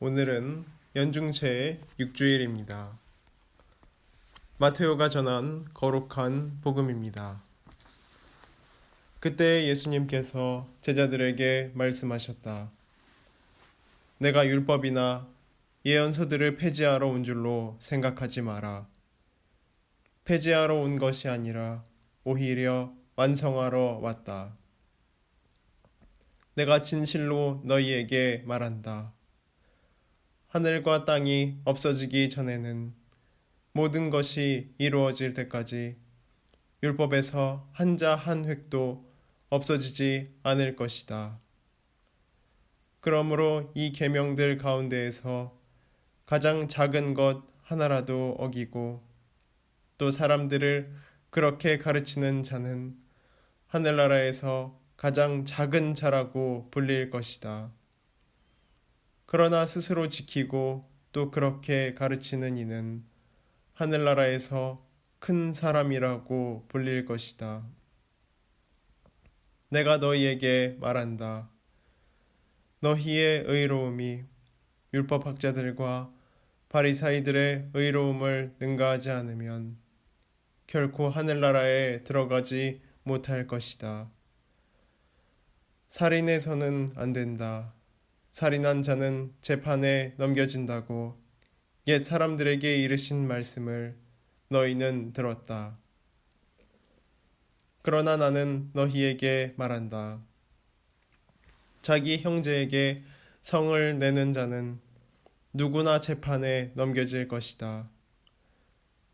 오늘은 연중체의 6주일입니다. 마테오가 전한 거룩한 복음입니다. 그때 예수님께서 제자들에게 말씀하셨다. 내가 율법이나 예언서들을 폐지하러 온 줄로 생각하지 마라. 폐지하러 온 것이 아니라 오히려 완성하러 왔다. 내가 진실로 너희에게 말한다. 하늘과 땅이 없어지기 전에는 모든 것이 이루어질 때까지 율법에서 한자 한 획도 없어지지 않을 것이다. 그러므로 이 계명들 가운데에서 가장 작은 것 하나라도 어기고 또 사람들을 그렇게 가르치는 자는 하늘나라에서 가장 작은 자라고 불릴 것이다. 그러나 스스로 지키고 또 그렇게 가르치는 이는 하늘나라에서 큰 사람이라고 불릴 것이다. 내가 너희에게 말한다. 너희의 의로움이 율법학자들과 바리사이들의 의로움을 능가하지 않으면 결코 하늘나라에 들어가지 못할 것이다. 살인해서는 안 된다. 살인한 자는 재판에 넘겨진다고 옛 사람들에게 이르신 말씀을 너희는 들었다. 그러나 나는 너희에게 말한다. 자기 형제에게 성을 내는 자는 누구나 재판에 넘겨질 것이다.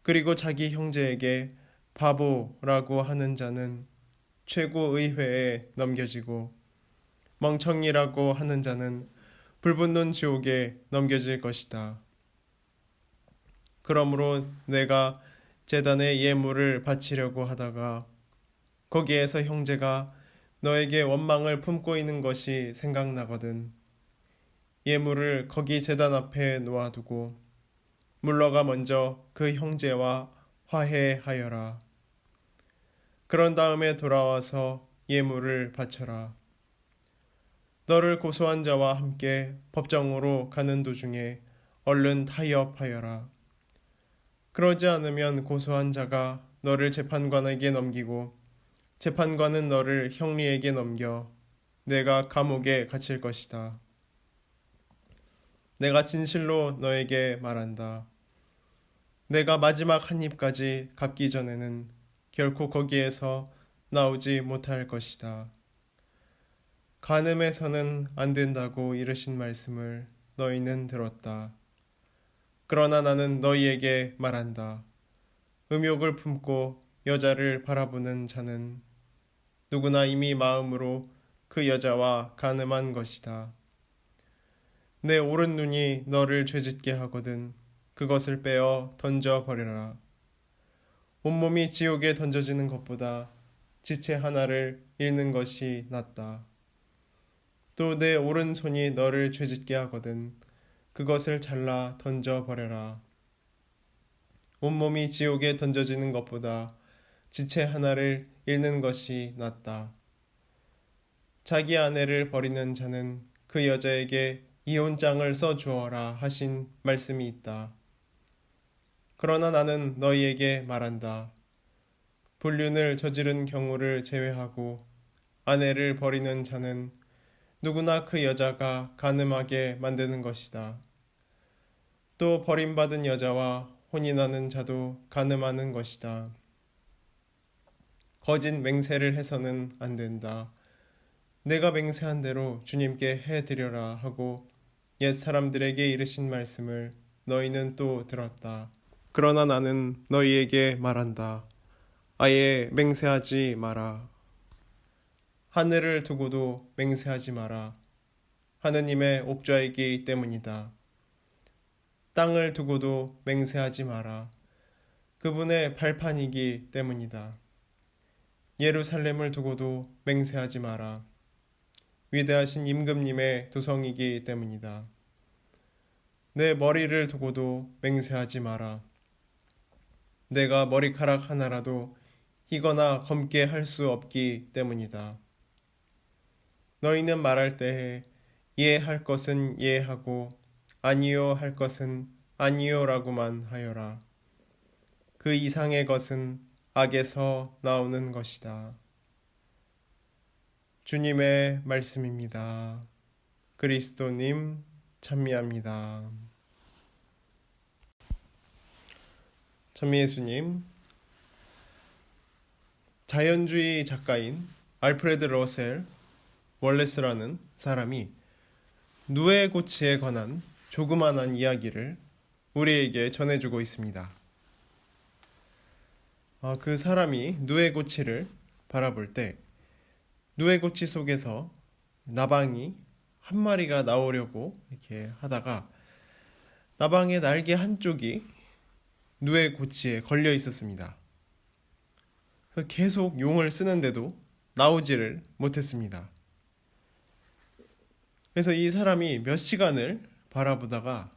그리고 자기 형제에게 바보라고 하는 자는 최고의회에 넘겨지고 멍청이라고 하는 자는 불붙는 지옥에 넘겨질 것이다. 그러므로 내가 제단에 예물을 바치려고 하다가 거기에서 형제가 너에게 원망을 품고 있는 것이 생각나거든 예물을 거기 제단 앞에 놓아두고 물러가 먼저 그 형제와 화해하여라. 그런 다음에 돌아와서 예물을 바쳐라. 너를 고소한 자와 함께 법정으로 가는 도중에 얼른 타협하여라. 그러지 않으면 고소한 자가 너를 재판관에게 넘기고 재판관은 너를 형리에게 넘겨 내가 감옥에 갇힐 것이다. 내가 진실로 너에게 말한다. 내가 마지막 한 입까지 갚기 전에는 결코 거기에서 나오지 못할 것이다. 간음해서는 안 된다고 이르신 말씀을 너희는 들었다. 그러나 나는 너희에게 말한다. 음욕을 품고 여자를 바라보는 자는 누구나 이미 마음으로 그 여자와 간음한 것이다. 내 오른 눈이 너를 죄짓게 하거든 그것을 빼어 던져버려라. 온몸이 지옥에 던져지는 것보다 지체 하나를 잃는 것이 낫다. 또 내 오른손이 너를 죄짓게 하거든 그것을 잘라 던져버려라. 온몸이 지옥에 던져지는 것보다 지체 하나를 잃는 것이 낫다. 자기 아내를 버리는 자는 그 여자에게 이혼장을 써주어라 하신 말씀이 있다. 그러나 나는 너희에게 말한다. 불륜을 저지른 경우를 제외하고 아내를 버리는 자는 누구나 그 여자가 간음하게 만드는 것이다. 또 버림받은 여자와 혼인하는 자도 간음하는 것이다. 거짓 맹세를 해서는 안 된다. 내가 맹세한 대로 주님께 해드려라 하고 옛 사람들에게 이르신 말씀을 너희는 또 들었다. 그러나 나는 너희에게 말한다. 아예 맹세하지 마라. 하늘을 두고도 맹세하지 마라. 하느님의 옥좌이기 때문이다. 땅을 두고도 맹세하지 마라. 그분의 발판이기 때문이다. 예루살렘을 두고도 맹세하지 마라. 위대하신 임금님의 도성이기 때문이다. 내 머리를 두고도 맹세하지 마라. 내가 머리카락 하나라도 희거나 검게 할 수 없기 때문이다. 너희는 말할 때에 이해할 것은 이해하고 아니요 할 것은 아니요라고만 하여라. 그 이상의 것은 악에서 나오는 것이다. 주님의 말씀입니다. 그리스도님 찬미합니다. 찬미예수님, 자연주의 작가인 알프레드 러셀 월레스라는 사람이 누에 고치에 관한 조그만한 이야기를 우리에게 전해주고 있습니다. 그 사람이 누에 고치를 바라볼 때 누에 고치 속에서 나방이 한 마리가 나오려고 이렇게 하다가 나방의 날개 한쪽이 누에 고치에 걸려 있었습니다. 그래서 계속 용을 쓰는데도 나오지를 못했습니다. 그래서 이 사람이 몇 시간을 바라보다가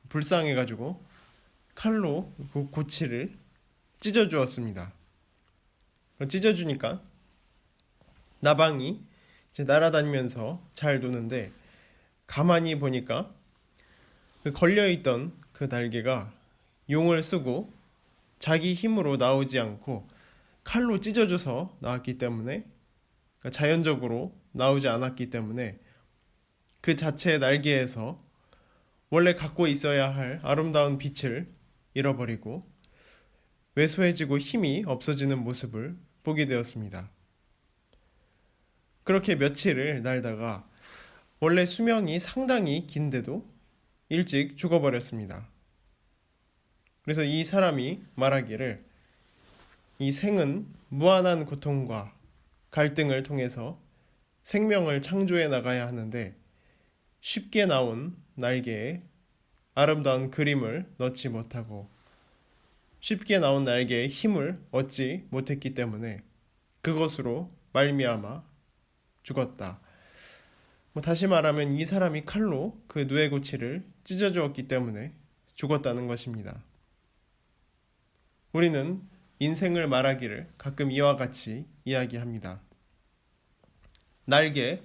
불쌍해가지고 칼로 그 고치를 찢어 주었습니다. 찢어주니까 나방이 이제 날아다니면서 잘 노는데 가만히 보니까 그 걸려있던 그 날개가 용을 쓰고 자기 힘으로 나오지 않고 칼로 찢어져서 나왔기 때문에, 그러니까 자연적으로 나오지 않았기 때문에 그 자체의 날개에서 원래 갖고 있어야 할 아름다운 빛을 잃어버리고 왜소해지고 힘이 없어지는 모습을 보게 되었습니다. 그렇게 며칠을 날다가 원래 수명이 상당히 긴데도 일찍 죽어버렸습니다. 그래서 이 사람이 말하기를 이 생은 무한한 고통과 갈등을 통해서 생명을 창조해 나가야 하는데 쉽게 나온 날개에 아름다운 그림을 넣지 못하고 쉽게 나온 날개에 힘을 얻지 못했기 때문에 그것으로 말미암아 죽었다. 다시 말하면 이 사람이 칼로 그 누에고치를 찢어주었기 때문에 죽었다는 것입니다. 우리는 인생을 말하기를 가끔 이와 같이 이야기합니다. 날개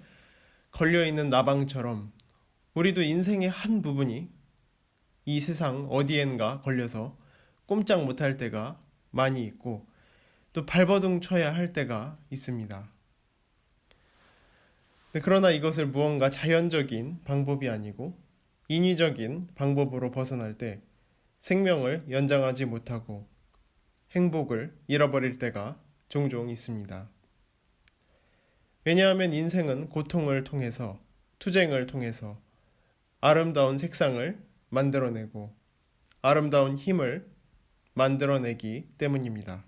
걸려있는 나방처럼 우리도 인생의 한 부분이 이 세상 어디엔가 걸려서 꼼짝 못할 때가 많이 있고 또 발버둥 쳐야 할 때가 있습니다. 그러나 이것을 무언가 자연적인 방법이 아니고 인위적인 방법으로 벗어날 때 생명을 연장하지 못하고 행복을 잃어버릴 때가 종종 있습니다. 왜냐하면 인생은 고통을 통해서, 투쟁을 통해서 아름다운 색상을 만들어내고 아름다운 힘을 만들어내기 때문입니다.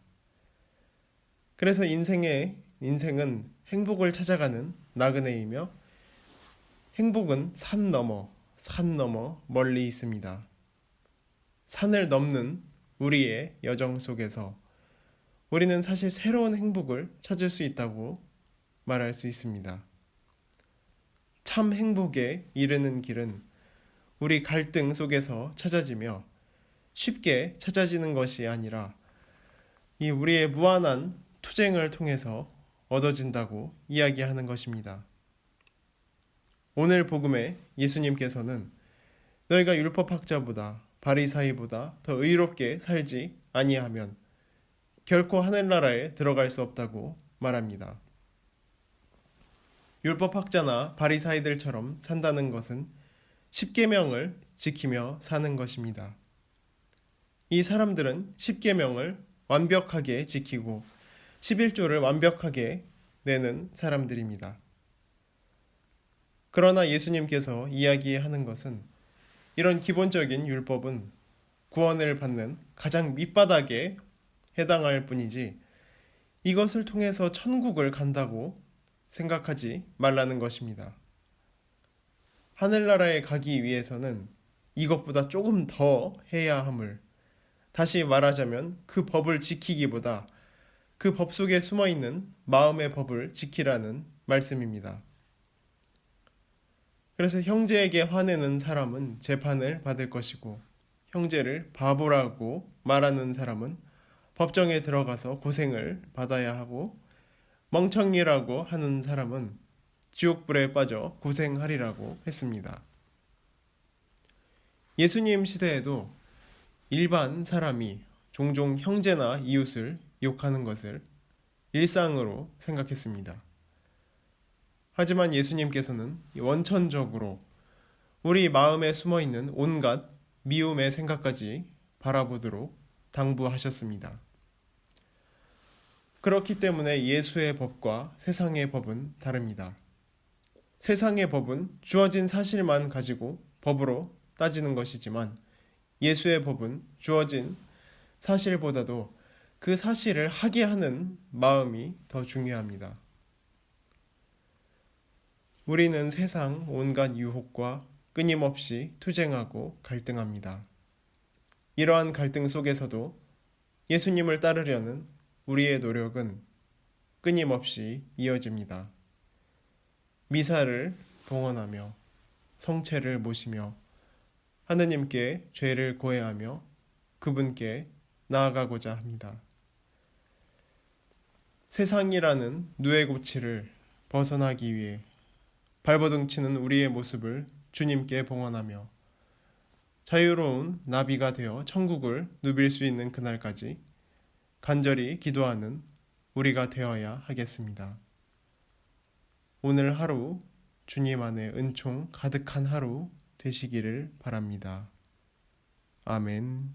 그래서 인생은 행복을 찾아가는 나그네이며 행복은 산 넘어 멀리 있습니다. 산을 넘는 우리의 여정 속에서 우리는 사실 새로운 행복을 찾을 수 있다고 말할 수 있습니다. 참 행복에 이르는 길은 우리 갈등 속에서 찾아지며 쉽게 찾아지는 것이 아니라 이 우리의 무한한 투쟁을 통해서 얻어진다고 이야기하는 것입니다. 오늘 복음에 예수님께서는 너희가 율법학자보다 바리사이보다 더 의롭게 살지 아니하면 결코 하늘나라에 들어갈 수 없다고 말합니다. 율법학자나 바리사이들처럼 산다는 것은 십계명을 지키며 사는 것입니다. 이 사람들은 십계명을 완벽하게 지키고 11조를 완벽하게 내는 사람들입니다. 그러나 예수님께서 이야기하는 것은 이런 기본적인 율법은 구원을 받는 가장 밑바닥에 해당할 뿐이지 이것을 통해서 천국을 간다고 생각하지 말라는 것입니다. 하늘나라에 가기 위해서는 이것보다 조금 더 해야 함을, 다시 말하자면 그 법을 지키기보다 그 법 속에 숨어있는 마음의 법을 지키라는 말씀입니다. 그래서 형제에게 화내는 사람은 재판을 받을 것이고 형제를 바보라고 말하는 사람은 법정에 들어가서 고생을 받아야 하고 멍청이라고 하는 사람은 지옥불에 빠져 고생하리라고 했습니다. 예수님 시대에도 일반 사람이 종종 형제나 이웃을 욕하는 것을 일상으로 생각했습니다. 하지만 예수님께서는 원천적으로 우리 마음에 숨어 있는 온갖 미움의 생각까지 바라보도록 당부하셨습니다. 그렇기 때문에 예수의 법과 세상의 법은 다릅니다. 세상의 법은 주어진 사실만 가지고 법으로 따지는 것이지만 예수의 법은 주어진 사실보다도 그 사실을 하게 하는 마음이 더 중요합니다. 우리는 세상 온갖 유혹과 끊임없이 투쟁하고 갈등합니다. 이러한 갈등 속에서도 예수님을 따르려는 우리의 노력은 끊임없이 이어집니다. 미사를 봉헌하며 성체를 모시며 하느님께 죄를 고해하며 그분께 나아가고자 합니다. 세상이라는 누에고치를 벗어나기 위해 발버둥치는 우리의 모습을 주님께 봉헌하며 자유로운 나비가 되어 천국을 누빌 수 있는 그날까지 간절히 기도하는 우리가 되어야 하겠습니다. 오늘 하루 주님 안에 은총 가득한 하루 되시기를 바랍니다. 아멘.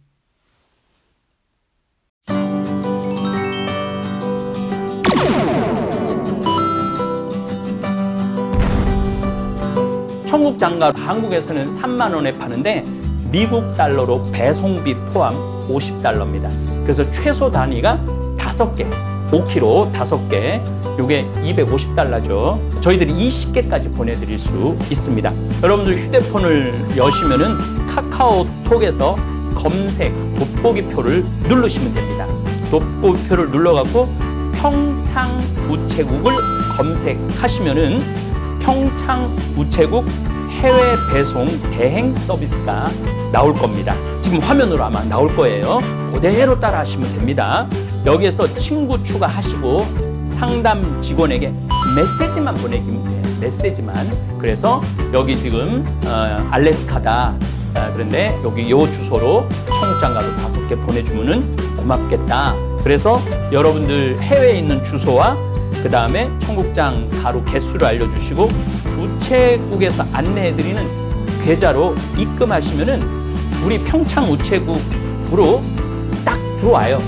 천국 장갑 한국에서는 3만 원에 파는데 미국 달러로 배송비 포함 50달러입니다. 그래서 최소 단위가 5개, 5kg 5개, 이게 250달러죠. 저희들이 20개까지 보내드릴 수 있습니다. 여러분들 휴대폰을 여시면은 카카오톡에서 검색 돋보기표를 누르시면 됩니다. 돋보기표를 눌러갖고 평창우체국을 검색하시면은 평창우체국 해외 배송 대행 서비스가 나올 겁니다. 지금 화면으로 아마 나올 거예요. 그대로 따라 하시면 됩니다. 여기에서 친구 추가하시고 상담 직원에게 메시지만 보내기면 돼요. 메시지만. 그래서 여기 지금 알래스카다. 그런데 여기 요 주소로 청국장갑을 5개 보내주면은 고맙겠다. 그래서 여러분들 해외에 있는 주소와 그 다음에 청국장 가루 개수를 알려주시고 우체국에서 안내해드리는 계좌로 입금하시면은 우리 평창 우체국으로 딱 들어와요.